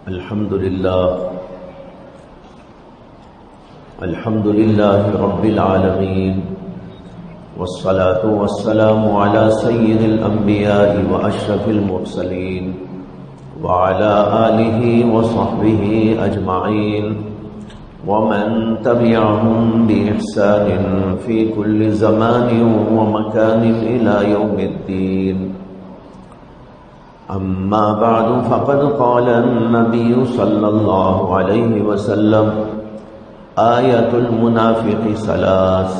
الحمد لله رب العالمين والصلاة والسلام على سيد الأنبياء وأشرف المرسلين وعلى آله وصحبه أجمعين ومن تبعهم بإحسان في كل زمان ومكان إلى يوم الدين. أما بعد فقد قال النبي صلى الله عليه وسلم: آية المنافق ثلاث: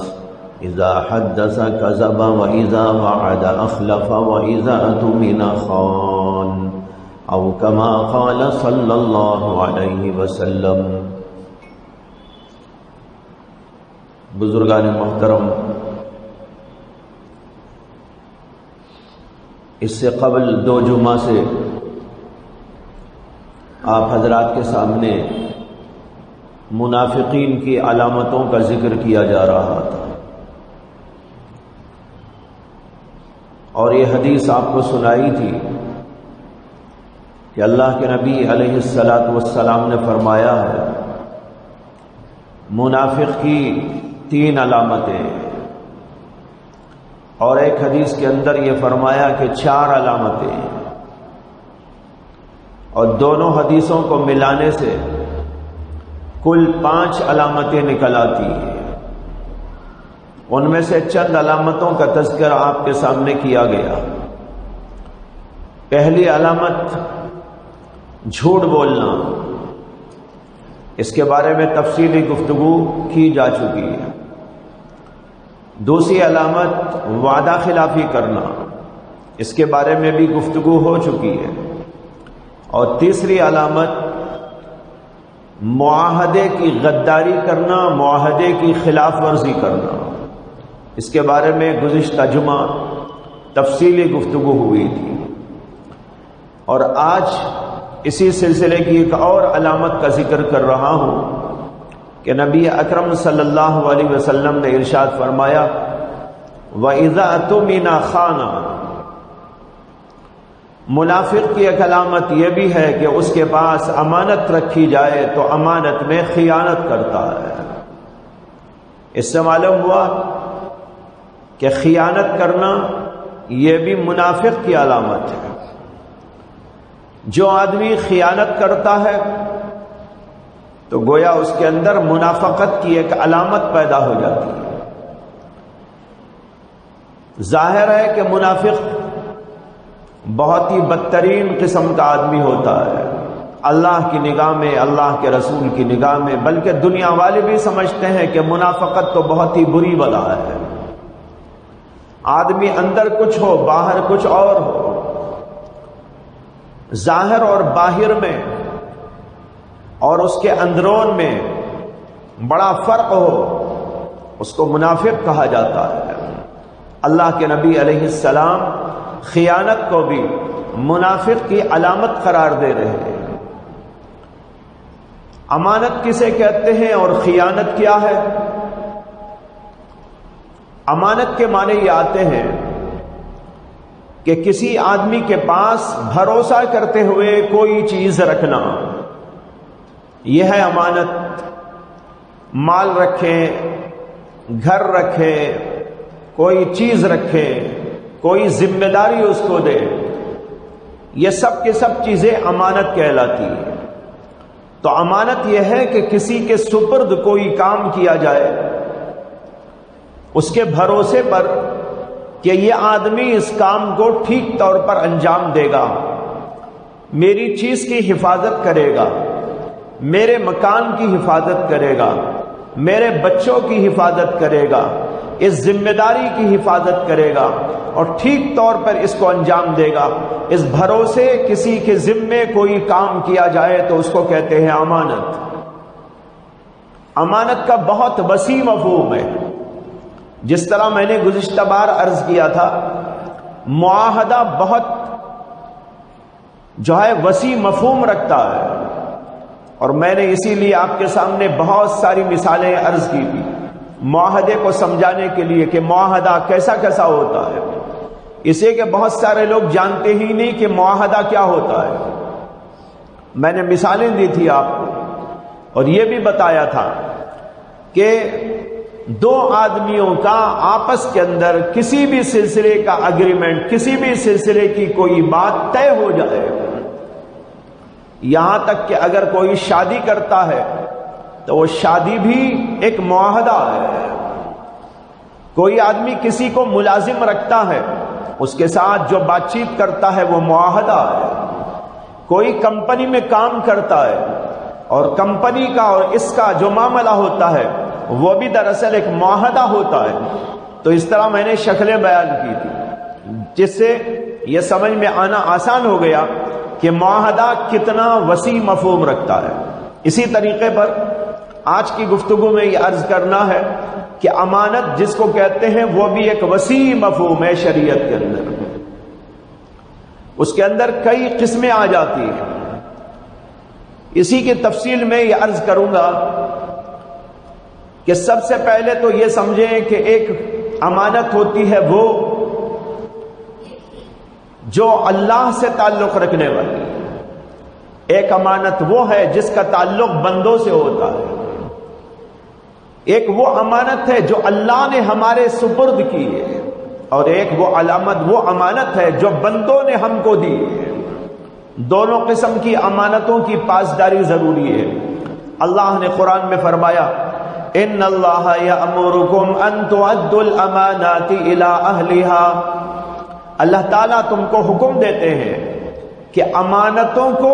إذا حدث كذب وإذا وعد أخلف وإذا اؤتمن خان، أو كما قال صلى الله عليه وسلم. بزرگان محترم، اس سے قبل 2 جمعہ سے آپ حضرات کے سامنے منافقین کی علامتوں کا ذکر کیا جا رہا تھا، اور یہ حدیث آپ کو سنائی تھی کہ اللہ کے نبی علیہ السلام نے فرمایا ہے منافق کی 3 علامتیں، اور ایک حدیث کے اندر یہ فرمایا کہ 4 علامتیں، اور دونوں حدیثوں کو ملانے سے کل 5 علامتیں نکل آتی ہیں. ان میں سے چند علامتوں کا تذکرہ آپ کے سامنے کیا گیا. پہلی علامت جھوٹ بولنا، اس کے بارے میں تفصیلی گفتگو کی جا چکی ہے. دوسری علامت وعدہ خلافی کرنا، اس کے بارے میں بھی گفتگو ہو چکی ہے. اور تیسری علامت معاہدے کی غداری کرنا، معاہدے کی خلاف ورزی کرنا، اس کے بارے میں گزشتہ جمعہ تفصیلی گفتگو ہوئی تھی. اور آج اسی سلسلے کی ایک اور علامت کا ذکر کر رہا ہوں کہ نبی اکرم صلی اللہ علیہ وسلم نے ارشاد فرمایا: وَإِذَا اؤْتُمِنَ خَانَ. منافق کی ایک علامت یہ بھی ہے کہ اس کے پاس امانت رکھی جائے تو امانت میں خیانت کرتا ہے. اس سے معلوم ہوا کہ خیانت کرنا یہ بھی منافق کی علامت ہے. جو آدمی خیانت کرتا ہے تو گویا اس کے اندر منافقت کی ایک علامت پیدا ہو جاتی ہے. ظاہر ہے کہ منافق بہت ہی بدترین قسم کا آدمی ہوتا ہے اللہ کی نگاہ میں، اللہ کے رسول کی نگاہ میں، بلکہ دنیا والے بھی سمجھتے ہیں کہ منافقت تو بہت ہی بری بلا ہے. آدمی اندر کچھ ہو باہر کچھ اور ہو، ظاہر اور باہر میں اور اس کے اندرون میں بڑا فرق ہو، اس کو منافق کہا جاتا ہے. اللہ کے نبی علیہ السلام خیانت کو بھی منافق کی علامت قرار دے رہے ہیں. امانت کسے کہتے ہیں اور خیانت کیا ہے؟ امانت کے معنی یہ آتے ہیں کہ کسی آدمی کے پاس بھروسہ کرتے ہوئے کوئی چیز رکھنا، یہ ہے امانت. مال رکھیں، گھر رکھیں، کوئی چیز رکھیں، کوئی ذمہ داری اس کو دے، یہ سب کے سب چیزیں امانت کہلاتی ہیں. تو امانت یہ ہے کہ کسی کے سپرد کوئی کام کیا جائے اس کے بھروسے پر کہ یہ آدمی اس کام کو ٹھیک طور پر انجام دے گا، میری چیز کی حفاظت کرے گا، میرے مکان کی حفاظت کرے گا، میرے بچوں کی حفاظت کرے گا، اس ذمہ داری کی حفاظت کرے گا اور ٹھیک طور پر اس کو انجام دے گا. اس بھروسے کسی کے ذمے کوئی کام کیا جائے تو اس کو کہتے ہیں امانت. امانت کا بہت وسیع مفہوم ہے. جس طرح میں نے گزشتہ بار عرض کیا تھا، معاہدہ بہت وسیع مفہوم رکھتا ہے، اور میں نے اسی لیے آپ کے سامنے بہت ساری مثالیں عرض کی تھی معاہدے کو سمجھانے کے لیے کہ معاہدہ کیسا کیسا ہوتا ہے. اسے کہ بہت سارے لوگ جانتے ہی نہیں کہ معاہدہ کیا ہوتا ہے. میں نے مثالیں دی تھی آپ کو، اور یہ بھی بتایا تھا کہ دو آدمیوں کا آپس کے اندر کسی بھی سلسلے کا اگریمنٹ، کسی بھی سلسلے کی کوئی بات طے ہو جائے، یہاں تک کہ اگر کوئی شادی کرتا ہے تو وہ شادی بھی ایک معاہدہ ہے۔ کوئی آدمی کسی کو ملازم رکھتا ہے، اس کے ساتھ جو بات چیت کرتا ہے وہ معاہدہ ہے۔ کوئی کمپنی میں کام کرتا ہے اور کمپنی کا اور اس کا جو معاملہ ہوتا ہے وہ بھی دراصل ایک معاہدہ ہوتا ہے۔ تو اس طرح میں نے شکلیں بیان کی تھی جس سے یہ سمجھ میں آنا آسان ہو گیا کہ معاہدہ کتنا وسیع مفہوم رکھتا ہے۔ اسی طریقے پر آج کی گفتگو میں یہ عرض کرنا ہے کہ امانت جس کو کہتے ہیں وہ بھی ایک وسیع مفہوم ہے شریعت کے اندر۔ اس کے اندر کئی قسمیں آ جاتی ہیں۔ اسی کی تفصیل میں یہ عرض کروں گا کہ سب سے پہلے تو یہ سمجھیں کہ ایک امانت ہوتی ہے وہ جو اللہ سے تعلق رکھنے والی، ایک امانت وہ ہے جس کا تعلق بندوں سے ہوتا ہے، ایک وہ امانت ہے جو اللہ نے ہمارے سپرد کی ہے، اور ایک وہ امانت ہے جو بندوں نے ہم کو دی ہے۔ دونوں قسم کی امانتوں کی پاسداری ضروری ہے۔ اللہ نے قرآن میں فرمایا ان اللہ یأمرکم ان تؤدوا الامانات الی اہلہا، اللہ تعالیٰ تم کو حکم دیتے ہیں کہ امانتوں کو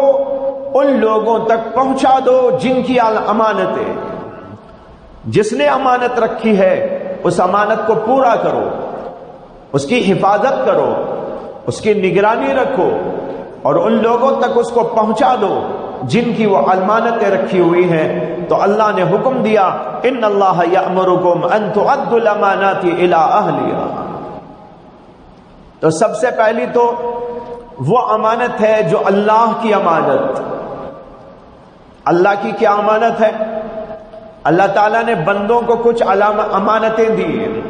ان لوگوں تک پہنچا دو جن کی امانتیں، جس نے امانت رکھی ہے اس امانت کو پورا کرو، اس کی حفاظت کرو، اس کی نگرانی رکھو، اور ان لوگوں تک اس کو پہنچا دو جن کی وہ امانتیں رکھی ہوئی ہیں۔ تو اللہ نے حکم دیا ان اللہ یأمرکم ان تؤدوا الامانات الی اہلہا۔ تو سب سے پہلی تو وہ امانت ہے جو اللہ کی امانت۔ اللہ کی کیا امانت ہے؟ اللہ تعالیٰ نے بندوں کو کچھ امانتیں دی ہیں،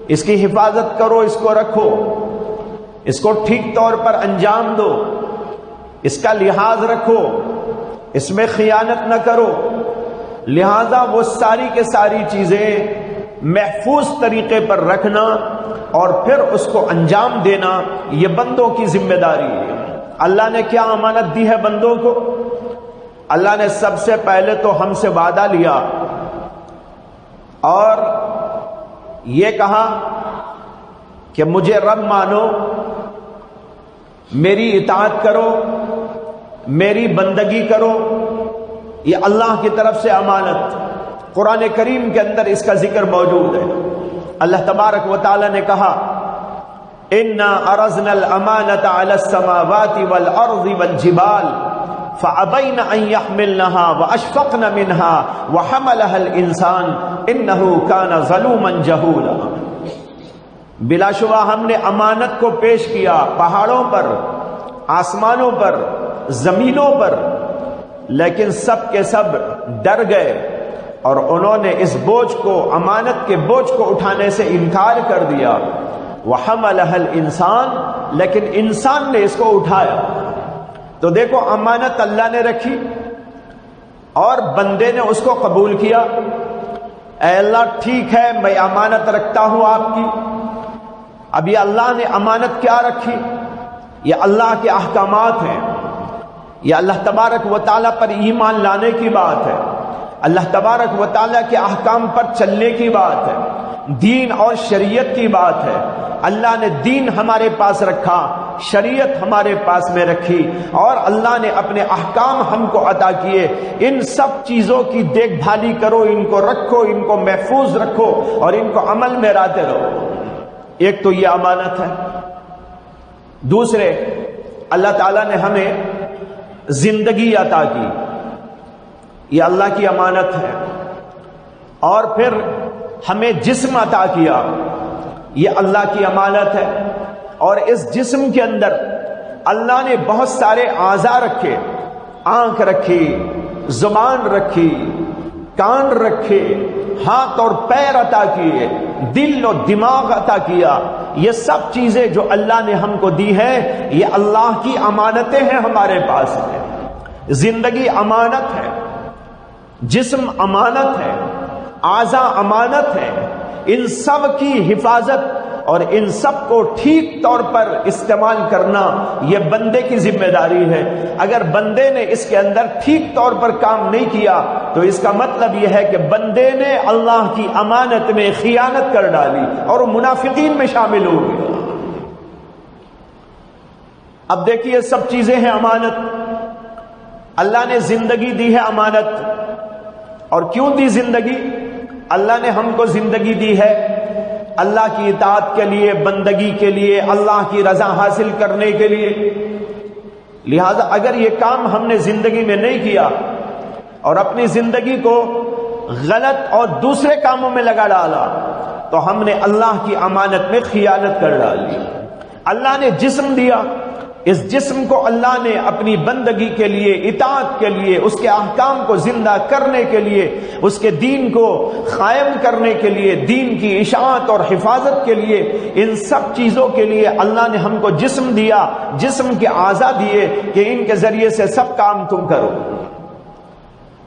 اس کی حفاظت کرو، اس کو رکھو، اس کو ٹھیک طور پر انجام دو، اس کا لحاظ رکھو، اس میں خیانت نہ کرو۔ لہذا وہ ساری کے ساری چیزیں محفوظ طریقے پر رکھنا اور پھر اس کو انجام دینا یہ بندوں کی ذمہ داری ہے۔ اللہ نے کیا امانت دی ہے بندوں کو؟ اللہ نے سب سے پہلے تو ہم سے وعدہ لیا اور یہ کہا کہ مجھے رب مانو، میری اطاعت کرو، میری بندگی کرو۔ یہ اللہ کی طرف سے امانت، قرآن کریم کے اندر اس کا ذکر موجود ہے۔ اللہ تبارک و تعالی نے کہا اِنَّا عَرَضْنَا الْأَمَانَةَ عَلَى السَّمَاوَاتِ وَالْأَرْضِ وَالْجِبَالِ فَأَبَيْنَ أَن يَحْمِلْنَهَا وَأَشْفَقْنَ مِنْهَا وَحَمَلَهَا الْإِنسَانُ إِنَّهُ كَانَ ظَلُومًا جَهُولًا۔ بلا شبہ ہم نے امانت کو پیش کیا پہاڑوں پر، آسمانوں پر، زمینوں پر، لیکن سب کے سب ڈر گئے اور انہوں نے اس بوجھ کو، امانت کے بوجھ کو اٹھانے سے انکار کر دیا۔ وَحَمَلَهَا الْإِنسَانُ، لیکن انسان نے اس کو اٹھایا۔ تو دیکھو امانت اللہ نے رکھی اور بندے نے اس کو قبول کیا۔ اے اللہ ٹھیک ہے میں امانت رکھتا ہوں آپ کی۔ اب یہ اللہ نے امانت کیا رکھی؟ یہ اللہ کے احکامات ہیں، یہ اللہ تبارک و تعالیٰ پر ایمان لانے کی بات ہے، اللہ تبارک و تعالیٰ کے احکام پر چلنے کی بات ہے، دین اور شریعت کی بات ہے۔ اللہ نے دین ہمارے پاس رکھا، شریعت ہمارے پاس میں رکھی، اور اللہ نے اپنے احکام ہم کو عطا کیے۔ ان سب چیزوں کی دیکھ بھالی کرو، ان کو رکھو، ان کو محفوظ رکھو اور ان کو عمل میں لاتے رہو۔ ایک تو یہ امانت ہے۔ دوسرے، اللہ تعالیٰ نے ہمیں زندگی عطا کی، یہ اللہ کی امانت ہے۔ اور پھر ہمیں جسم عطا کیا، یہ اللہ کی امانت ہے۔ اور اس جسم کے اندر اللہ نے بہت سارے اعضاء رکھے، آنکھ رکھی، زبان رکھی، کان رکھے، ہاتھ اور پیر عطا کیے، دل و دماغ عطا کیا۔ یہ سب چیزیں جو اللہ نے ہم کو دی ہے یہ اللہ کی امانتیں ہیں ہمارے پاس میں۔ زندگی امانت ہے، جسم امانت ہے، اعضاء امانت ہے، ان سب کی حفاظت اور ان سب کو ٹھیک طور پر استعمال کرنا یہ بندے کی ذمہ داری ہے۔ اگر بندے نے اس کے اندر ٹھیک طور پر کام نہیں کیا تو اس کا مطلب یہ ہے کہ بندے نے اللہ کی امانت میں خیانت کر ڈالی اور منافقین میں شامل ہو گیا۔ اب دیکھیے سب چیزیں ہیں امانت، اللہ نے زندگی دی ہے امانت، اور کیوں دی زندگی؟ اللہ نے ہم کو زندگی دی ہے اللہ کی اطاعت کے لیے، بندگی کے لیے، اللہ کی رضا حاصل کرنے کے لیے۔ لہذا اگر یہ کام ہم نے زندگی میں نہیں کیا اور اپنی زندگی کو غلط اور دوسرے کاموں میں لگا ڈالا تو ہم نے اللہ کی امانت میں خیانت کر ڈالی۔ اللہ نے جسم دیا، اس جسم کو اللہ نے اپنی بندگی کے لیے، اطاعت کے لیے، اس کے احکام کو زندہ کرنے کے لیے، اس کے دین کو قائم کرنے کے لیے، دین کی اشاعت اور حفاظت کے لیے، ان سب چیزوں کے لیے اللہ نے ہم کو جسم دیا، جسم کے اعضاء دیے کہ ان کے ذریعے سے سب کام تم کرو۔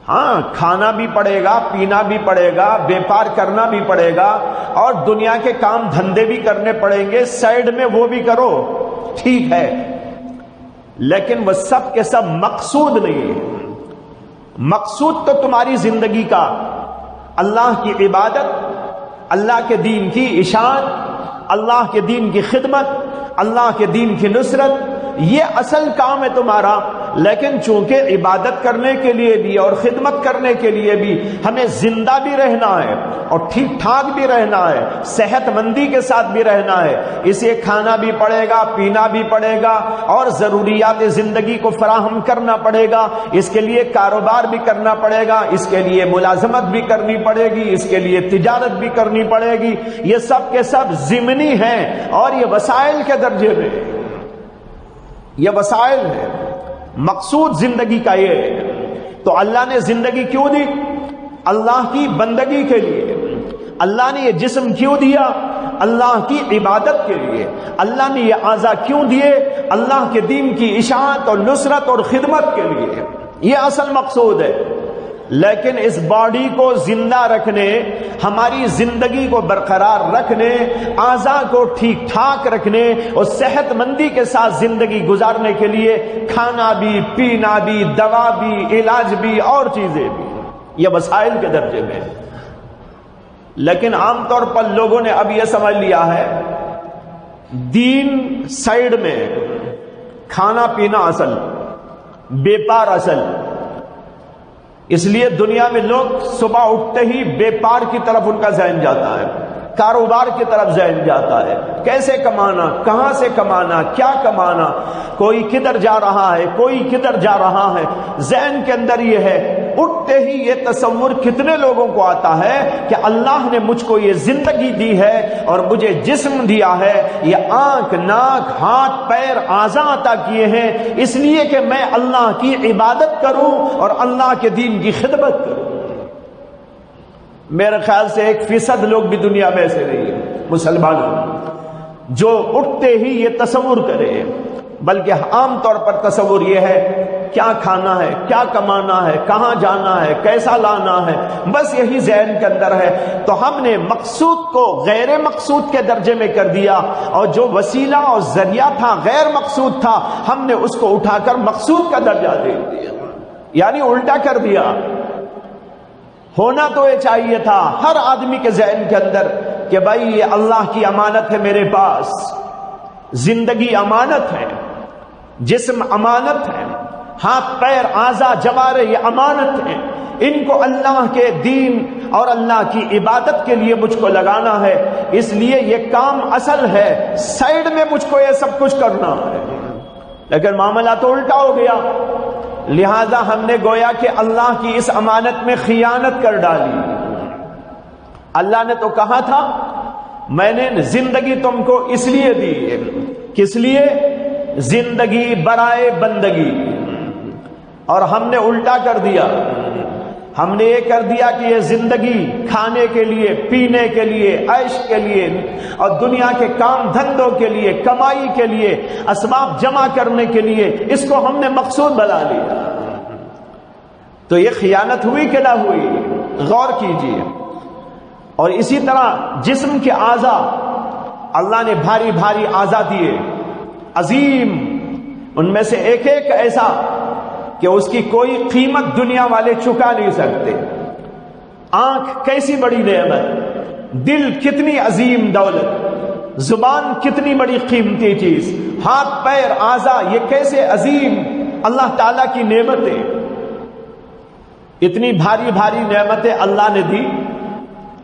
ہاں، کھانا بھی پڑے گا، پینا بھی پڑے گا، بیپار کرنا بھی پڑے گا، اور دنیا کے کام دھندے بھی کرنے پڑیں گے، سائیڈ میں وہ بھی کرو، ٹھیک ہے، لیکن وہ سب کے سب مقصود نہیں ہے۔ مقصود تو تمہاری زندگی کا اللہ کی عبادت، اللہ کے دین کی اشاعت، اللہ کے دین کی خدمت، اللہ کے دین کی نصرت، یہ اصل کام ہے تمہارا۔ لیکن چونکہ عبادت کرنے کے لیے بھی اور خدمت کرنے کے لیے بھی ہمیں زندہ بھی رہنا ہے اور ٹھیک ٹھاک بھی رہنا ہے، صحت مندی کے ساتھ بھی رہنا ہے، اسے کھانا بھی پڑے گا، پینا بھی پڑے گا، اور ضروریات زندگی کو فراہم کرنا پڑے گا۔ اس کے لیے کاروبار بھی کرنا پڑے گا، اس کے لیے ملازمت بھی کرنی پڑے گی، اس کے لیے تجارت بھی کرنی پڑے گی۔ یہ سب کے سب ضمنی ہیں اور یہ وسائل کے درجے میں، یہ وسائل ہیں، مقصود زندگی کا یہ ہے۔ تو اللہ نے زندگی کیوں دی؟ اللہ کی بندگی کے لیے۔ اللہ نے یہ جسم کیوں دیا؟ اللہ کی عبادت کے لیے۔ اللہ نے یہ اعضاء کیوں دیے؟ اللہ کے دین کی اشاعت اور نصرت اور خدمت کے لیے۔ یہ اصل مقصود ہے۔ لیکن اس باڈی کو زندہ رکھنے، ہماری زندگی کو برقرار رکھنے، اعضاء کو ٹھیک ٹھاک رکھنے اور صحت مندی کے ساتھ زندگی گزارنے کے لیے کھانا بھی، پینا بھی، دوا بھی، علاج بھی اور چیزیں بھی، یہ وسائل کے درجے میں۔ لیکن عام طور پر لوگوں نے اب یہ سمجھ لیا ہے دین سائیڈ میں، کھانا پینا اصل، بیپار اصل۔ اس لیے دنیا میں لوگ صبح اٹھتے ہی بیپار کی طرف ان کا ذہن جاتا ہے، کاروبار کی طرف ذہن جاتا ہے، کیسے کمانا، کہاں سے کمانا، کیا کمانا، کوئی کدھر جا رہا ہے، کوئی کدھر جا رہا ہے۔ ذہن کے اندر یہ ہے، اٹھتے ہی یہ تصور کتنے لوگوں کو آتا ہے کہ اللہ نے مجھ کو یہ زندگی دی ہے اور مجھے جسم دیا ہے، یہ آنکھ، ناک، ہاتھ، پیر، اعضاء عطا کیے ہیں اس لیے کہ میں اللہ کی عبادت کروں اور اللہ کے دین کی خدمت کروں۔ میرے خیال سے 1% لوگ بھی دنیا میں ایسے نہیں ہیں مسلمانوں جو اٹھتے ہی یہ تصور کرے، بلکہ عام طور پر تصور یہ ہے کیا کھانا ہے، کیا کمانا ہے، کہاں جانا ہے، کیسا لانا ہے، بس یہی ذہن کے اندر ہے۔ تو ہم نے مقصود کو غیر مقصود کے درجے میں کر دیا، اور جو وسیلہ اور ذریعہ تھا غیر مقصود تھا، ہم نے اس کو اٹھا کر مقصود کا درجہ دے دیا، یعنی الٹا کر دیا۔ ہونا تو یہ چاہیے تھا ہر آدمی کے ذہن کے اندر کہ بھائی یہ اللہ کی امانت ہے، میرے پاس زندگی امانت ہے، جسم امانت ہے، ہاتھ، پیر، اعضاء، جوارے یہ امانت ہیں، ان کو اللہ کے دین اور اللہ کی عبادت کے لیے مجھ کو لگانا ہے، اس لیے یہ کام اصل ہے، سائیڈ میں مجھ کو یہ سب کچھ کرنا ہے۔ لیکن معاملہ تو الٹا ہو گیا، لہذا ہم نے گویا کہ اللہ کی اس امانت میں خیانت کر ڈالی۔ اللہ نے تو کہا تھا میں نے زندگی تم کو اس لیے دی، کس لیے؟ زندگی برائے بندگی، اور ہم نے الٹا کر دیا۔ ہم نے یہ کر دیا کہ یہ زندگی کھانے کے لیے، پینے کے لیے، عیش کے لیے اور دنیا کے کام دھندوں کے لیے، کمائی کے لیے، اسباب جمع کرنے کے لیے، اس کو ہم نے مقصود بنا لیا۔ تو یہ خیانت ہوئی کہ نہ ہوئی؟ غور کیجیے۔ اور اسی طرح جسم کے اعضاء، اللہ نے بھاری بھاری اعضاء دیے، عظیم، ان میں سے ایک ایک ایسا کہ اس کی کوئی قیمت دنیا والے چکا نہیں سکتے۔ آنکھ کیسی بڑی نعمت، دل کتنی عظیم دولت، زبان کتنی بڑی قیمتی چیز، ہاتھ پیر اعضاء یہ کیسے عظیم اللہ تعالیٰ کی نعمتیں۔ اتنی بھاری بھاری نعمتیں اللہ نے دی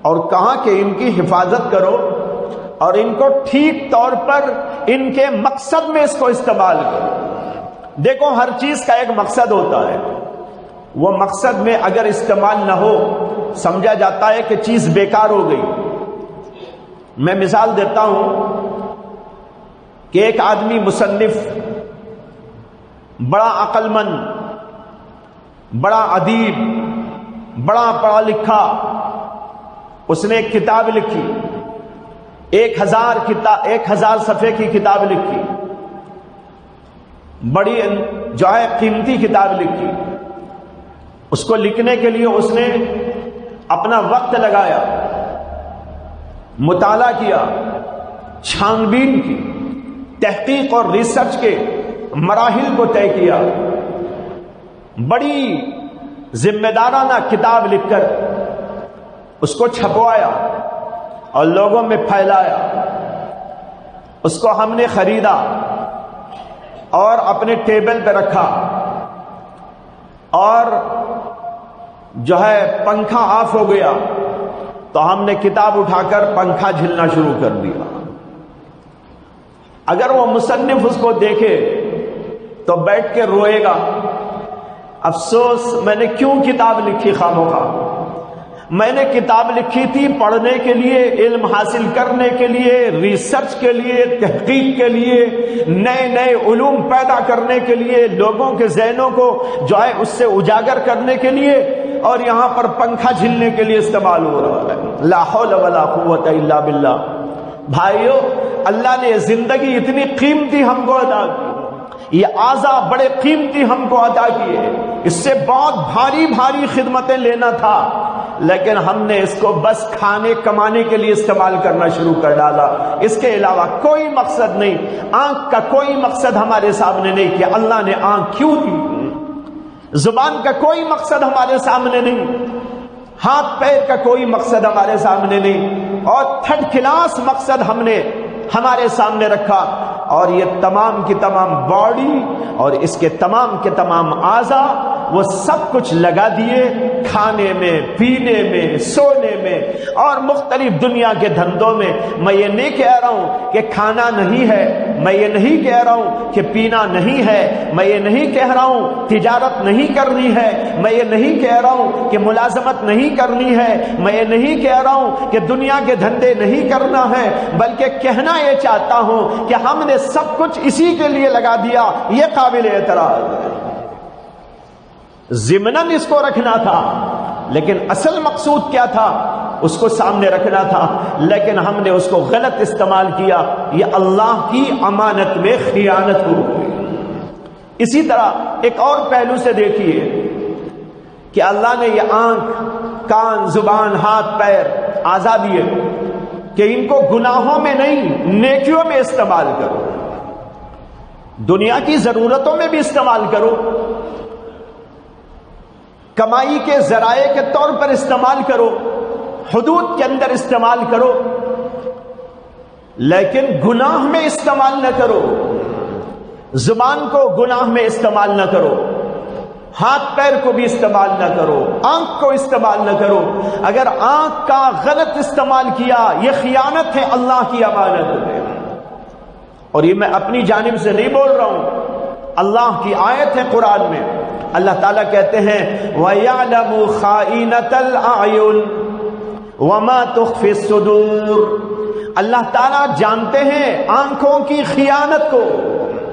اور کہا کہ ان کی حفاظت کرو اور ان کو ٹھیک طور پر ان کے مقصد میں اس کو استعمال کرو۔ دیکھو ہر چیز کا ایک مقصد ہوتا ہے، وہ مقصد میں اگر استعمال نہ ہو سمجھا جاتا ہے کہ چیز بیکار ہو گئی۔ میں مثال دیتا ہوں کہ ایک آدمی مصنف، بڑا عقل مند، بڑا ادیب، بڑا پڑھا لکھا، اس نے ایک کتاب لکھی، 1000 صفحے کی کتاب لکھی، بڑی جو ہے قیمتی کتاب لکھی۔ اس کو لکھنے کے لیے اس نے اپنا وقت لگایا، مطالعہ کیا، چھان بین کی، تحقیق اور ریسرچ کے مراحل کو طے کیا، بڑی ذمہ دارانہ کتاب لکھ کر اس کو چھپوایا اور لوگوں میں پھیلایا۔ اس کو ہم نے خریدا اور اپنے ٹیبل پہ رکھا، اور جو ہے پنکھا آف ہو گیا تو ہم نے کتاب اٹھا کر پنکھا جھلنا شروع کر دیا۔ اگر وہ مصنف اس کو دیکھے تو بیٹھ کے روئے گا، افسوس میں نے کیوں کتاب لکھی خواہ۔ میں نے کتاب لکھی تھی پڑھنے کے لیے، علم حاصل کرنے کے لیے، ریسرچ کے لیے، تحقیق کے لیے، نئے نئے علوم پیدا کرنے کے لیے، لوگوں کے ذہنوں کو جو ہے اس سے اجاگر کرنے کے لیے، اور یہاں پر پنکھا جھلنے کے لیے استعمال ہو رہا ہے۔ لا حول ولا قوت الا باللہ۔ بھائیو، اللہ نے زندگی اتنی قیمتی ہم کو عطا کی، یہ اعضاء بڑے قیمتی ہم کو عطا کیے، اس سے بہت بھاری بھاری خدمتیں لینا تھا، لیکن ہم نے اس کو بس کھانے کمانے کے لیے استعمال کرنا شروع کر ڈالا۔ اس کے علاوہ کوئی مقصد نہیں۔ آنکھ کا کوئی مقصد ہمارے سامنے نہیں کہ اللہ نے آنکھ کیوں دی، زبان کا کوئی مقصد ہمارے سامنے نہیں، ہاتھ پیر کا کوئی مقصد ہمارے سامنے نہیں، اور تھرڈ کلاس مقصد ہم نے ہمارے سامنے رکھا، اور یہ تمام کی تمام باڈی اور اس کے تمام اعضاء وہ سب کچھ لگا دیے کھانے میں، پینے میں، سونے میں اور مختلف دنیا کے دھندوں میں۔ میں یہ نہیں کہہ رہا ہوں کہ کھانا نہیں ہے، میں یہ نہیں کہہ رہا ہوں کہ پینا نہیں ہے، میں یہ نہیں کہہ رہا ہوں تجارت نہیں کرنی ہے، میں یہ نہیں کہہ رہا ہوں کہ ملازمت نہیں کرنی ہے، میں یہ نہیں کہہ رہا ہوں کہ دنیا کے دھندے نہیں کرنا ہے، بلکہ کہنا یہ چاہتا ہوں کہ ہم نے سب کچھ اسی کے لیے لگا دیا۔ یہ قابل اعتراض ہے۔ ضمناً اس کو رکھنا تھا، لیکن اصل مقصود کیا تھا اس کو سامنے رکھنا تھا، لیکن ہم نے اس کو غلط استعمال کیا۔ یہ اللہ کی امانت میں خیانت ہو گئی۔ اسی طرح ایک اور پہلو سے دیکھیے کہ اللہ نے یہ آنکھ، کان، زبان، ہاتھ، پیر اعضاء دیے کہ ان کو گناہوں میں نہیں نیکیوں میں استعمال کرو، دنیا کی ضرورتوں میں بھی استعمال کرو، کمائی کے ذرائع کے طور پر استعمال کرو، حدود کے اندر استعمال کرو، لیکن گناہ میں استعمال نہ کرو۔ زبان کو گناہ میں استعمال نہ کرو، ہاتھ پیر کو بھی استعمال نہ کرو، آنکھ کو استعمال نہ کرو۔ اگر آنکھ کا غلط استعمال کیا یہ خیانت ہے اللہ کی امانت میں، اور یہ میں اپنی جانب سے نہیں بول رہا ہوں، اللہ کی آیت ہے قرآن میں۔ اللہ تعالیٰ کہتے ہیں وَيَعْلَمُ خَائِنَةَ الْأَعْيُنِ وَمَا تُخْفِي الصُّدُورُ۔ اللہ تعالیٰ جانتے ہیں آنکھوں کی خیانت کو۔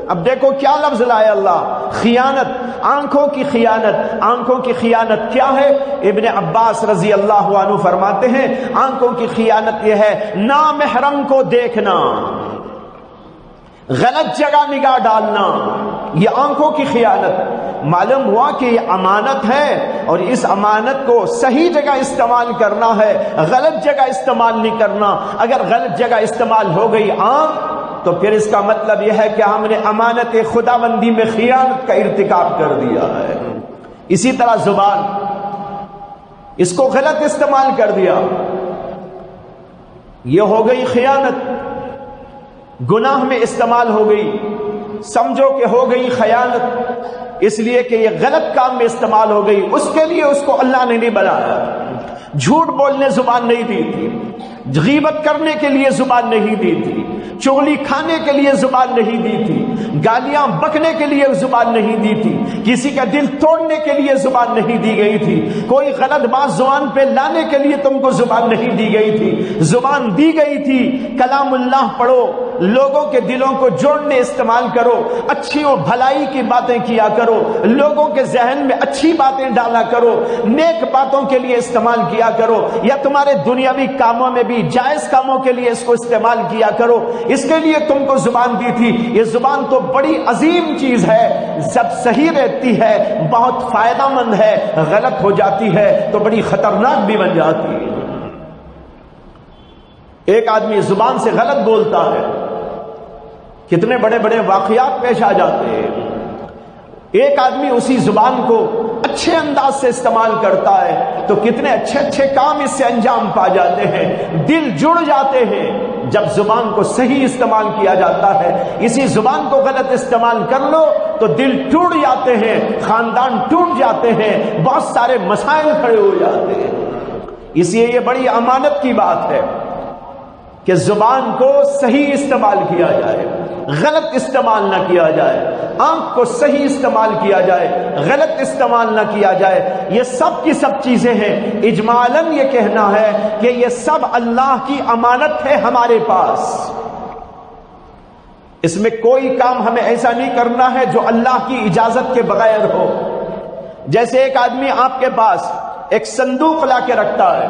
اب دیکھو کیا لفظ لائے اللہ، خیانت، آنکھوں کی خیانت۔ آنکھوں کی خیانت کیا ہے؟ ابن عباس رضی اللہ عنہ فرماتے ہیں آنکھوں کی خیانت یہ ہے نامحرم کو دیکھنا، غلط جگہ نگاہ ڈالنا، یہ آنکھوں کی خیانت۔ معلوم ہوا کہ یہ امانت ہے اور اس امانت کو صحیح جگہ استعمال کرنا ہے، غلط جگہ استعمال نہیں کرنا۔ اگر غلط جگہ استعمال ہو گئی آنکھ تو پھر اس کا مطلب یہ ہے کہ ہم نے امانت خداوندی میں خیانت کا ارتکاب کر دیا ہے۔ اسی طرح زبان، اس کو غلط استعمال کر دیا، یہ ہو گئی خیانت، گناہ میں استعمال ہو گئی، سمجھو کہ ہو گئی خیانت، اس لیے کہ یہ غلط کام میں استعمال ہو گئی۔ اس کے لیے اس کو اللہ نے نہیں بنایا۔ جھوٹ بولنے زبان نہیں دی تھی، غیبت کرنے کے لیے زبان نہیں دی تھی، چغلی کھانے کے لیے زبان نہیں دی تھی، گالیاں بکنے کے لیے زبان نہیں دی تھی، کسی کا دل توڑنے کے لیے زبان نہیں دی گئی تھی، کوئی غلط بات زبان پہ لانے کے لیے تم کو زبان نہیں دی گئی تھی۔ زبان دی گئی تھی کلام اللہ پڑھو، لوگوں کے دلوں کو جوڑنے استعمال کرو، اچھی و بھلائی کی باتیں کیا کرو، لوگوں کے ذہن میں اچھی باتیں ڈالا کرو، نیک باتوں کے لیے استعمال کیا کرو، یا تمہارے دنیاوی کاموں میں بھی جائز کاموں کے لیے اس کو استعمال کیا کرو۔ اس کے لیے تم کو زبان دی تھی۔ یہ زبان تو بڑی عظیم چیز ہے، جب صحیح رہتی ہے بہت فائدہ مند ہے، غلط ہو جاتی ہے تو بڑی خطرناک بھی بن جاتی ہے۔ ایک آدمی زبان سے غلط بولتا ہے، کتنے بڑے بڑے واقعات پیش آ جاتے ہیں۔ ایک آدمی اسی زبان کو اچھے انداز سے استعمال کرتا ہے تو کتنے اچھے اچھے کام اس سے انجام پا جاتے ہیں، دل جڑ جاتے ہیں۔ جب زبان کو صحیح استعمال کیا جاتا ہے، اسی زبان کو غلط استعمال کر لو تو دل ٹوٹ جاتے ہیں، خاندان ٹوٹ جاتے ہیں، بہت سارے مسائل کھڑے ہو جاتے ہیں۔ اس لیے یہ بڑی امانت کی بات ہے کہ زبان کو صحیح استعمال کیا جائے، غلط استعمال نہ کیا جائے، آنکھ کو صحیح استعمال کیا جائے، غلط استعمال نہ کیا جائے۔ یہ سب کی سب چیزیں ہیں، اجمالاً یہ کہنا ہے کہ یہ سب اللہ کی امانت ہے ہمارے پاس۔ اس میں کوئی کام ہمیں ایسا نہیں کرنا ہے جو اللہ کی اجازت کے بغیر ہو۔ جیسے ایک آدمی آپ کے پاس ایک صندوق لا کے رکھتا ہے،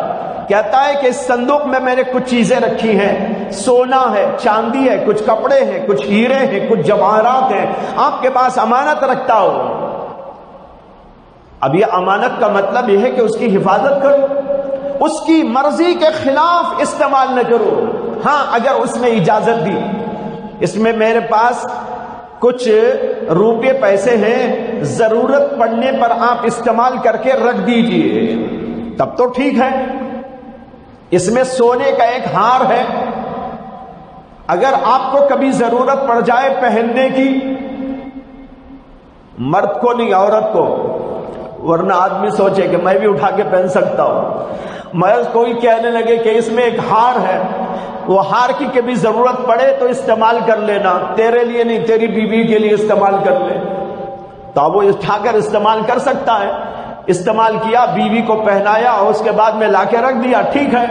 کہتا ہے کہ اس صندوق میں میں نے کچھ چیزیں رکھی ہیں، سونا ہے، چاندی ہے، کچھ کپڑے ہیں، کچھ ہیرے ہیں، کچھ جواہرات ہیں، آپ کے پاس امانت رکھتا ہو۔ اب یہ امانت کا مطلب یہ ہے کہ اس کی حفاظت کرو، اس کی مرضی کے خلاف استعمال نہ کرو۔ ہاں، اگر اس نے اجازت دی، اس میں میرے پاس کچھ روپے پیسے ہیں، ضرورت پڑنے پر آپ استعمال کر کے رکھ دیجئے، تب تو ٹھیک ہے۔ اس میں سونے کا ایک ہار ہے، اگر آپ کو کبھی ضرورت پڑ جائے پہننے کی، مرد کو نہیں عورت کو، ورنہ آدمی سوچے کہ میں بھی اٹھا کے پہن سکتا ہوں، محض کوئی کہنے لگے کہ اس میں ایک ہار ہے، وہ ہار کی کبھی ضرورت پڑے تو استعمال کر لینا، تیرے لیے نہیں تیری بیوی کے لیے استعمال کر لے، تو اب وہ اٹھا کر استعمال کر سکتا ہے۔ استعمال کیا، بیوی کو پہنایا اور اس کے بعد میں لا کے رکھ دیا، ٹھیک ہے،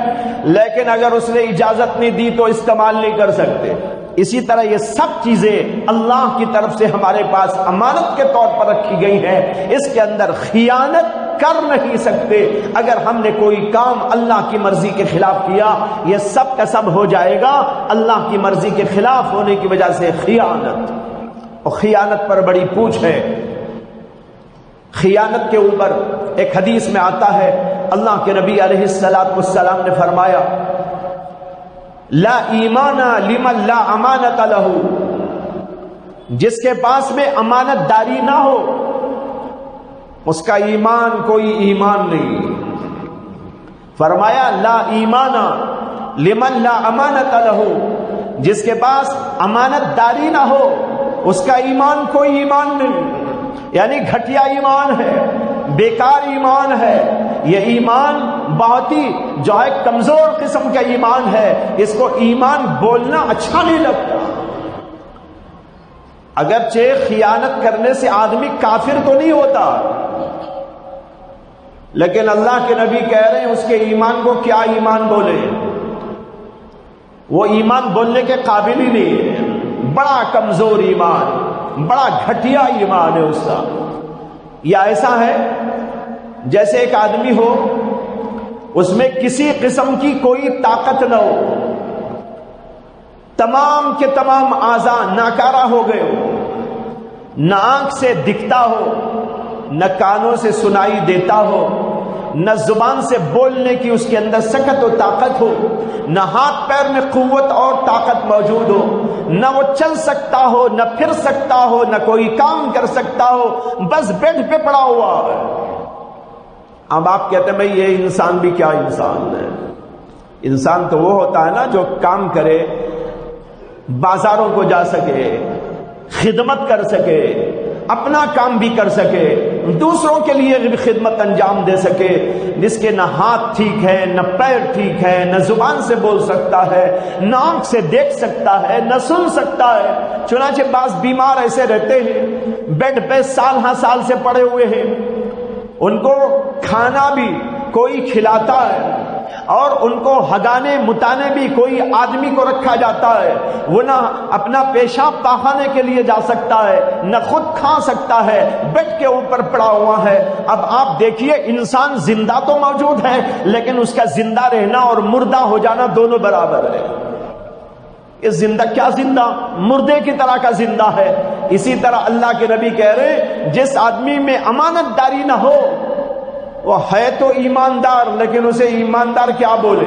لیکن اگر اس نے اجازت نہیں دی تو استعمال نہیں کر سکتے۔ اسی طرح یہ سب چیزیں اللہ کی طرف سے ہمارے پاس امانت کے طور پر رکھی گئی ہیں، اس کے اندر خیانت کر نہیں سکتے۔ اگر ہم نے کوئی کام اللہ کی مرضی کے خلاف کیا، یہ سب کا سب ہو جائے گا اللہ کی مرضی کے خلاف ہونے کی وجہ سے خیانت، اور خیانت پر بڑی پوچھ ہے۔ خیانت کے اوپر ایک حدیث میں آتا ہے، اللہ کے نبی علیہ السلام نے فرمایا، لا ایمان لمن لا امانت لہ، جس کے پاس میں امانت داری نہ ہو اس کا ایمان کوئی ایمان نہیں۔ فرمایا لا ایمان لمن لا امانت لہ، جس کے پاس امانت داری نہ ہو اس کا ایمان کوئی ایمان نہیں، یعنی گھٹیا ایمان ہے، بیکار ایمان ہے۔ یہ ایمان بہت ہی جو ہے کمزور قسم کا ایمان ہے، اس کو ایمان بولنا اچھا نہیں لگتا۔ اگرچہ خیانت کرنے سے آدمی کافر تو نہیں ہوتا، لیکن اللہ کے نبی کہہ رہے ہیں اس کے ایمان کو کیا ایمان بولے، وہ ایمان بولنے کے قابل ہی نہیں ہے، بڑا کمزور ایمان، بڑا گھٹیا ایمان ہے اس کا۔ یا ایسا ہے جیسے ایک آدمی ہو، اس میں کسی قسم کی کوئی طاقت نہ ہو، تمام کے تمام اعضاء ناکارہ ہو گئے ہو، نہ آنکھ سے دکھتا ہو، نہ کانوں سے سنائی دیتا ہو، نہ زبان سے بولنے کی اس کے اندر سکت و طاقت ہو، نہ ہاتھ پیر میں قوت اور طاقت موجود ہو، نہ وہ چل سکتا ہو، نہ پھر سکتا ہو، نہ کوئی کام کر سکتا ہو، بس بیڈ پہ پڑا ہوا ہے۔ اب آپ کہتے ہیں بھئی یہ انسان بھی کیا انسان ہے؟ انسان تو وہ ہوتا ہے نا جو کام کرے، بازاروں کو جا سکے، خدمت کر سکے، اپنا کام بھی کر سکے، دوسروں کے لیے بھی خدمت انجام دے سکے، جس کے نہ ہاتھ ٹھیک ہے، نہ پیر ٹھیک ہے، نہ زبان سے بول سکتا ہے، نہ آنکھ سے دیکھ سکتا ہے، نہ سن سکتا ہے۔ چنانچہ بعض بیمار ایسے رہتے ہیں بیڈ پہ سال ہاں سال سے پڑے ہوئے ہیں، ان کو کھانا بھی کوئی کھلاتا ہے اور ان کو ہگانے متانے بھی کوئی آدمی کو رکھا جاتا ہے، وہ نہ اپنا پیشاب پاخانے کے لیے جا سکتا ہے، نہ خود کھا سکتا ہے، بیڈ کے اوپر پڑا ہوا ہے۔ اب آپ دیکھیے انسان زندہ تو موجود ہے لیکن اس کا زندہ رہنا اور مردہ ہو جانا دونوں برابر ہے۔ یہ زندہ کیا زندہ، مردے کی طرح کا زندہ ہے۔ اسی طرح اللہ کے نبی کہہ رہے ہیں جس آدمی میں امانت داری نہ ہو وہ ہے تو ایماندار لیکن اسے ایماندار کیا بولے،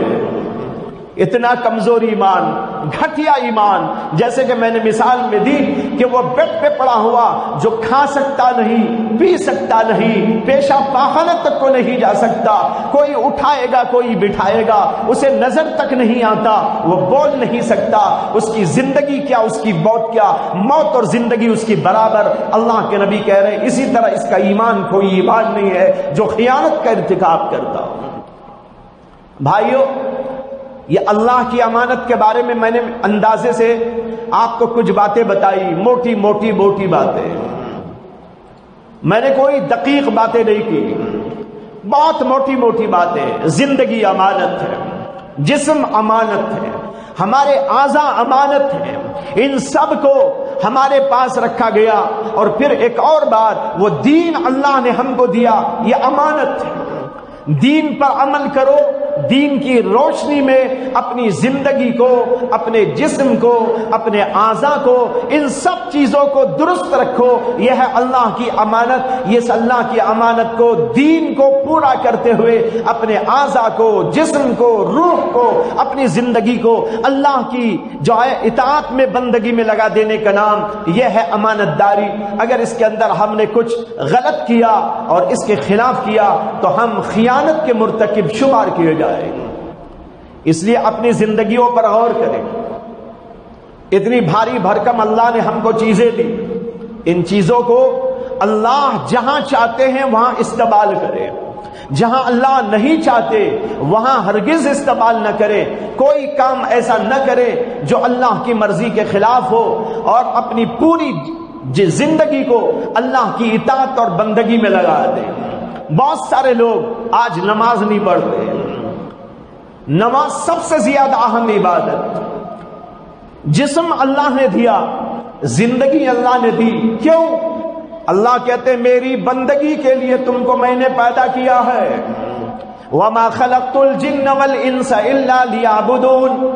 اتنا کمزور ایمان، گھٹیا ایمان۔ جیسے کہ میں نے مثال میں دی کہ وہ بیڈ پہ پڑا ہوا جو کھا سکتا نہیں، پی سکتا نہیں، پیشاب پاخانہ تک کو نہیں جا سکتا، کوئی اٹھائے گا کوئی بٹھائے گا، اسے نظر تک نہیں آتا، وہ بول نہیں سکتا، اس کی زندگی کیا اس کی موت کیا، موت اور زندگی اس کی برابر۔ اللہ کے نبی کہہ رہے ہیں اسی طرح اس کا ایمان کوئی ایمان نہیں ہے جو خیانت کا ارتکاب کرتا۔ بھائیو، یہ اللہ کی امانت کے بارے میں نے اندازے سے آپ کو کچھ باتیں بتائی، موٹی باتیں، میں نے کوئی دقیق باتیں نہیں کی، بہت موٹی باتیں۔ زندگی امانت ہے، جسم امانت ہے، ہمارے اعضاء امانت ہیں، ان سب کو ہمارے پاس رکھا گیا۔ اور پھر ایک اور بات، وہ دین اللہ نے ہم کو دیا، یہ امانت ہے۔ دین پر عمل کرو، دین کی روشنی میں اپنی زندگی کو، اپنے جسم کو، اپنے اعضاء کو، ان سب چیزوں کو درست رکھو، یہ ہے اللہ کی امانت۔ یہ اللہ کی امانت کو، دین کو پورا کرتے ہوئے اپنے اعضاء کو، جسم کو، روح کو، اپنی زندگی کو اللہ کی جو ہے اطاعت میں، بندگی میں لگا دینے کا نام یہ ہے امانت داری۔ اگر اس کے اندر ہم نے کچھ غلط کیا اور اس کے خلاف کیا تو ہم خیانت کے مرتکب شمار کیے جائیں۔ اس لیے اپنی زندگیوں پر غور کریں۔ اتنی بھاری بھرکم اللہ نے ہم کو چیزیں دی، ان چیزوں کو اللہ جہاں چاہتے ہیں وہاں استعمال کرے، جہاں اللہ نہیں چاہتے وہاں ہرگز استعمال نہ کرے۔ کوئی کام ایسا نہ کرے جو اللہ کی مرضی کے خلاف ہو، اور اپنی پوری زندگی کو اللہ کی اطاعت اور بندگی میں لگا دے۔ بہت سارے لوگ آج نماز نہیں پڑھتے۔ نماز سب سے زیادہ اہم عبادت۔ جسم اللہ نے دیا، زندگی اللہ نے دی، کیوں؟ اللہ کہتے میری بندگی کے لیے تم کو میں نے پیدا کیا ہے۔ وَمَا خَلَقْتُ الْجِنَّ وَالْإِنسَ إِلَّا لِيَعْبُدُونَ،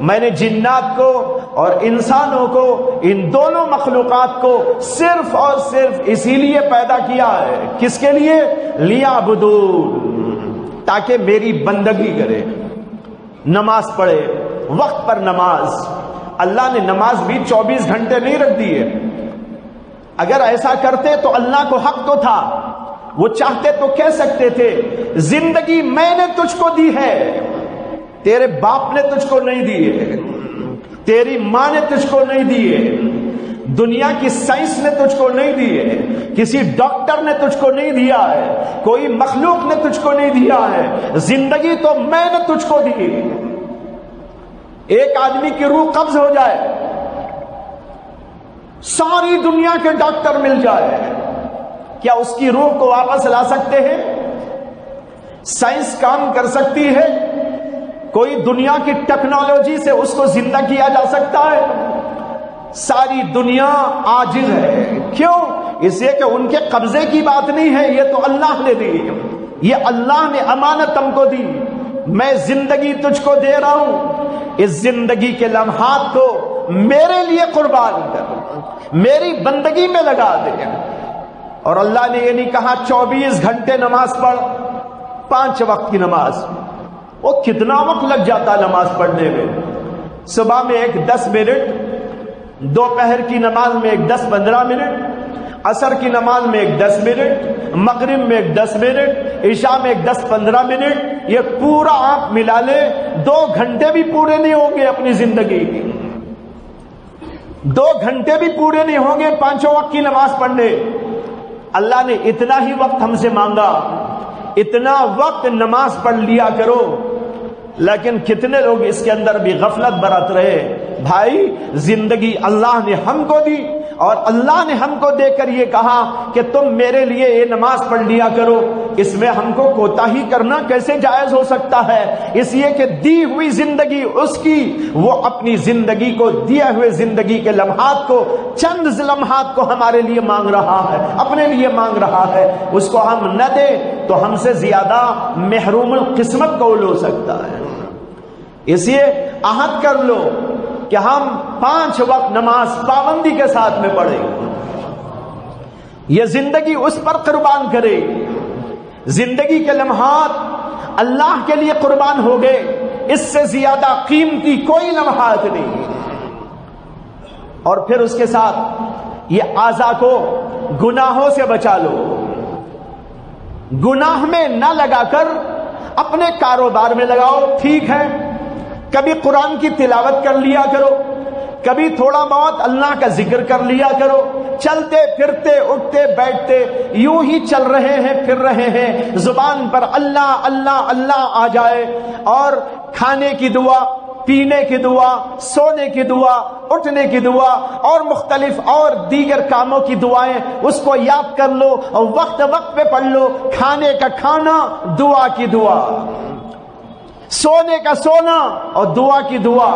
میں نے جنات کو اور انسانوں کو، ان دونوں مخلوقات کو صرف اور صرف اسی لیے پیدا کیا ہے۔ کس کے لیے؟ لِيَعْبُدُونَ، تاکہ میری بندگی کرے، نماز پڑھے، وقت پر نماز۔ اللہ نے نماز بھی 24 گھنٹے نہیں رکھ دی ہے۔ اگر ایسا کرتے تو اللہ کو حق تو تھا، وہ چاہتے تو کہہ سکتے تھے زندگی میں نے تجھ کو دی ہے، تیرے باپ نے تجھ کو نہیں دی ہے، تیری ماں نے تجھ کو نہیں دی ہے، دنیا کی سائنس نے تجھ کو نہیں دی ہے، کسی ڈاکٹر نے تجھ کو نہیں دیا ہے، کوئی مخلوق نے تجھ کو نہیں دیا ہے، زندگی تو میں نے تجھ کو دی۔ ایک آدمی کی روح قبض ہو جائے، ساری دنیا کے ڈاکٹر مل جائے، کیا اس کی روح کو واپس لا سکتے ہیں؟ سائنس کام کر سکتی ہے؟ کوئی دنیا کی ٹیکنالوجی سے اس کو زندہ کیا جا سکتا ہے؟ ساری دنیا عاجز ہے۔ کیوں؟ اس لیے کہ ان کے قبضے کی بات نہیں ہے، یہ تو اللہ نے دی، یہ اللہ نے امانت ہم کو دی۔ میں زندگی تجھ کو دے رہا ہوں، اس زندگی کے لمحات کو میرے لیے قربان کر، میری بندگی میں لگا دے۔ اور اللہ نے یہ نہیں کہا 24 گھنٹے نماز پڑھ، 5 وقت کی نماز. وہ کتنا وقت لگ جاتا نماز پڑھنے میں؟ صبح میں ایک 10 منٹ، دوپہر کی نماز میں ایک 10-15 منٹ، عصر کی نماز میں ایک 10 منٹ، مغرب میں ایک 10 منٹ، عشاء میں ایک 10-15 منٹ. یہ پورا آپ ملا لے 2 گھنٹے بھی پورے نہیں ہوں گے اپنی زندگی کی. 2 گھنٹے بھی پورے نہیں ہوں گے 5 وقت کی نماز پڑھنے. اللہ نے اتنا ہی وقت ہم سے مانگا، اتنا وقت نماز پڑھ لیا کرو. لیکن کتنے لوگ اس کے اندر بھی غفلت برت رہے. بھائی زندگی اللہ نے ہم کو دی، اور اللہ نے ہم کو دے کر یہ کہا کہ تم میرے لیے یہ نماز پڑھ لیا کرو. اس میں ہم کو کوتاہی کرنا کیسے جائز ہو سکتا ہے؟ اس لیے کہ دی ہوئی زندگی اس کی، وہ اپنی زندگی کو، دیے ہوئے زندگی کے لمحات کو، چند لمحات کو ہمارے لیے مانگ رہا ہے، اپنے لیے مانگ رہا ہے. اس کو ہم نہ دے تو ہم سے زیادہ محروم القسمت کون ہو سکتا ہے؟ اس لیے عہد کر لو کہ ہم 5 وقت نماز پابندی کے ساتھ میں پڑھیں. یہ زندگی اس پر قربان کرے. زندگی کے لمحات اللہ کے لیے قربان ہو گئے، اس سے زیادہ قیمتی کوئی لمحات نہیں. اور پھر اس کے ساتھ یہ اعضاء کو گناہوں سے بچا لو. گناہ میں نہ لگا کر اپنے کاروبار میں لگاؤ. ٹھیک ہے، کبھی قرآن کی تلاوت کر لیا کرو، کبھی تھوڑا بہت اللہ کا ذکر کر لیا کرو. چلتے پھرتے اٹھتے بیٹھتے یوں ہی چل رہے ہیں، پھر رہے ہیں، زبان پر اللہ اللہ اللہ آ جائے. اور کھانے کی دعا، پینے کی دعا، سونے کی دعا، اٹھنے کی دعا اور مختلف اور دیگر کاموں کی دعائیں اس کو یاد کر لو اور وقت وقت پہ پڑھ لو. کھانے کا کھانا، دعا کی دعا، سونے کا سونا اور دعا کی دعا،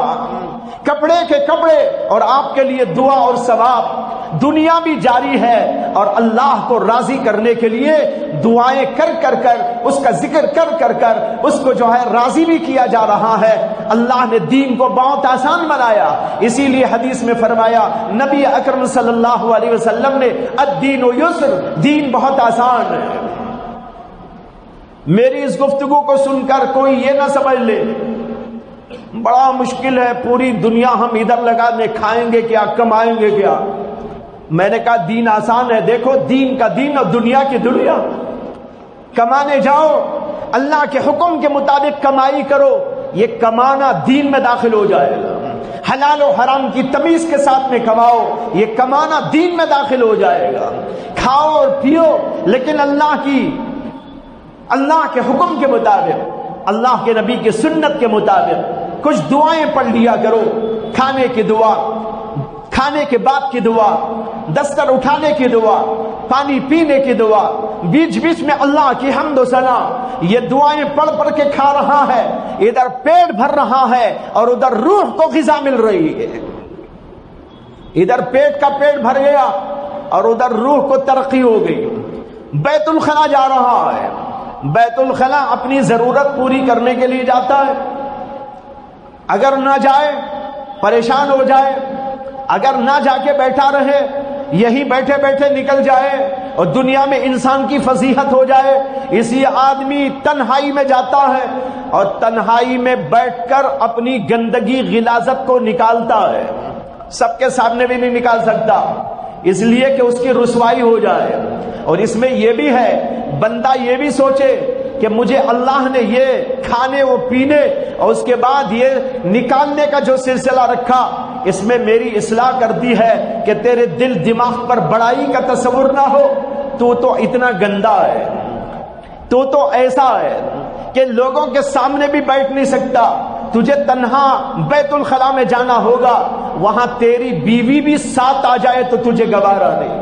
کپڑے کے کپڑے اور آپ کے لیے دعا اور ثواب. دنیا بھی جاری ہے اور اللہ کو راضی کرنے کے لیے دعائیں کر کر کر، اس کا ذکر کر کر کر اس کو جو ہے راضی بھی کیا جا رہا ہے. اللہ نے دین کو بہت آسان بنایا. اسی لیے حدیث میں فرمایا نبی اکرم صلی اللہ علیہ وسلم نے الدین یسر، دین بہت آسان ہے. میری اس گفتگو کو سن کر کوئی یہ نہ سمجھ لے بڑا مشکل ہے، پوری دنیا ہم ادھر لگانے، کھائیں گے کیا، کمائیں گے کیا. میں نے کہا دین آسان ہے. دیکھو دین کا دین اور دنیا کی دنیا. کمانے جاؤ، اللہ کے حکم کے مطابق کمائی کرو. یہ کمانا دین میں داخل ہو جائے گا. حلال و حرام کی تمیز کے ساتھ میں کماؤ، یہ کمانا دین میں داخل ہو جائے گا. کھاؤ اور پیو، لیکن اللہ کے حکم کے مطابق، اللہ کے نبی کی سنت کے مطابق. کچھ دعائیں پڑھ لیا کرو. کھانے کی دعا، کھانے کے بعد کی دعا، دستر اٹھانے کی دعا، پانی پینے کی دعا، بیچ بیچ میں اللہ کی حمد و ثنا. یہ دعائیں پڑھ پڑھ کے کھا رہا ہے، ادھر پیٹ بھر رہا ہے اور ادھر روح کو غذا مل رہی ہے. ادھر پیٹ کا پیٹ بھر گیا اور ادھر روح کو ترقی ہو گئی. بیت الخلا جا رہا ہے. بیت الخلا اپنی ضرورت پوری کرنے کے لیے جاتا ہے. اگر نہ جائے پریشان ہو جائے، اگر نہ جا کے بیٹھا رہے، یہی بیٹھے بیٹھے نکل جائے اور دنیا میں انسان کی فضیحت ہو جائے. اسی آدمی تنہائی میں جاتا ہے اور تنہائی میں بیٹھ کر اپنی گندگی غلاظت کو نکالتا ہے. سب کے سامنے بھی نہیں نکال سکتا، اس لیے کہ اس کی رسوائی ہو جائے. اور اس میں یہ بھی ہے، بندہ یہ بھی سوچے کہ مجھے اللہ نے یہ کھانے و پینے اور اس کے بعد یہ نکالنے کا جو سلسلہ رکھا، اس میں میری اصلاح کر دی ہے کہ تیرے دل دماغ پر بڑائی کا تصور نہ ہو. تو اتنا گندا ہے، تو ایسا ہے کہ لوگوں کے سامنے بھی بیٹھ نہیں سکتا. تجھے تنہا بیت الخلا میں جانا ہوگا، وہاں تیری بیوی بھی ساتھ آ جائے تو تجھے گوارا نہیں.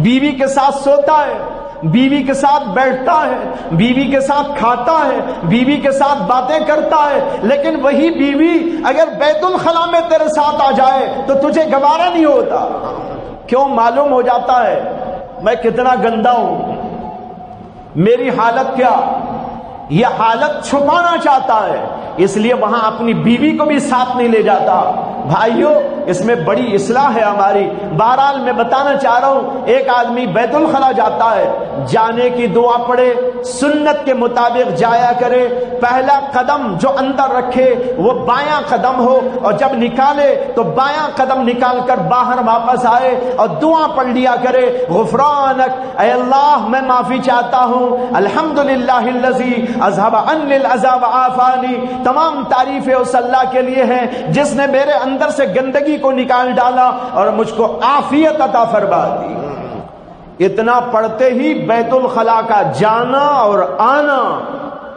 بیوی کے ساتھ سوتا ہے، بیوی کے ساتھ بیٹھتا ہے، بیوی کے ساتھ کھاتا ہے، بیوی کے ساتھ باتیں کرتا ہے، لیکن وہی بیوی اگر بیت الخلا میں تیرے ساتھ آ جائے تو تجھے گوارا نہیں ہوتا. کیوں؟ معلوم ہو جاتا ہے میں کتنا گندا ہوں، میری حالت کیا. یہ حالت چھپانا چاہتا ہے، اس لیے وہاں اپنی بیوی کو بھی ساتھ نہیں لے جاتا. بھائیو، اس میں بڑی اصلاح ہے ہماری۔ بہرحال میں بتانا چاہ رہا ہوں، ایک آدمی بیت الخلا جاتا ہے، جانے کی دعا پڑھے، سنت کے مطابق جایا کرے، پہلا قدم جو اندر رکھے وہ بایاں قدم ہو، اور جب نکالے تو بایاں قدم نکال کر باہر واپس آئے اور دعا پڑھ لیا کرے، غفرانک، اے اللہ میں معافی چاہتا ہوں، الحمدللہ الذی اذھب عنی العذا وعافانی، تمام تعریفیں اس اللہ کے لیے ہیں جس نے میرے اندر سے گندگی کو نکال ڈالا اور مجھ کو عافیت عطا فرما دی۔ اتنا پڑھتے ہی بیت الخلا کا جانا اور آنا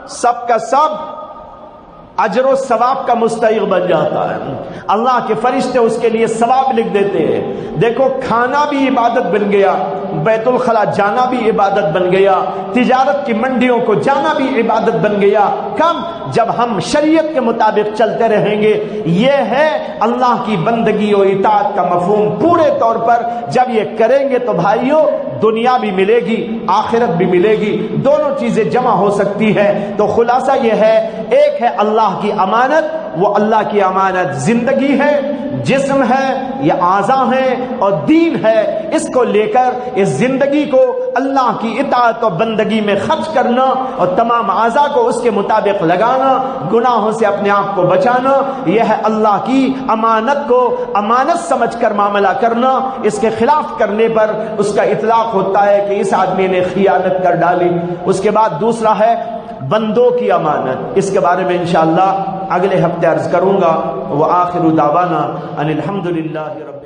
سب کا سب اجر و ثواب کا مستحق بن جاتا ہے۔ اللہ کے فرشتے اس کے لیے ثواب لکھ دیتے ہیں۔ دیکھو، کھانا بھی عبادت بن گیا، بیت الخلا جانا بھی عبادت بن گیا، تجارت کی منڈیوں کو جانا بھی عبادت بن گیا۔ کم جب ہم شریعت کے مطابق چلتے رہیں گے۔ یہ ہے اللہ کی بندگی و اطاعت کا مفہوم پورے طور پر۔ جب یہ کریں گے تو بھائیو، دنیا بھی ملے گی، آخرت بھی ملے گی، دونوں چیزیں جمع ہو سکتی ہے۔ تو خلاصہ یہ ہے، ایک ہے اللہ کی امانت، وہ اللہ کی امانت زندگی ہے، جسم ہے یا اعضاء ہیں اور دین ہے۔ اس کو لے کر اس زندگی کو اللہ کی اطاعت و بندگی میں خرچ کرنا اور تمام اعضاء کو اس کے مطابق لگانا، گناہوں سے اپنے آپ کو بچانا، یہ ہے اللہ کی امانت کو امانت سمجھ کر معاملہ کرنا۔ اس کے خلاف کرنے پر اس کا اطلاق ہوتا ہے کہ اس آدمی نے خیانت کر ڈالی۔ اس کے بعد دوسرا ہے بندوں کی امانت، اس کے بارے میں انشاءاللہ اگلے ہفتے عرض کروں گا۔ وآخر دعوانا ان الحمدللہ رب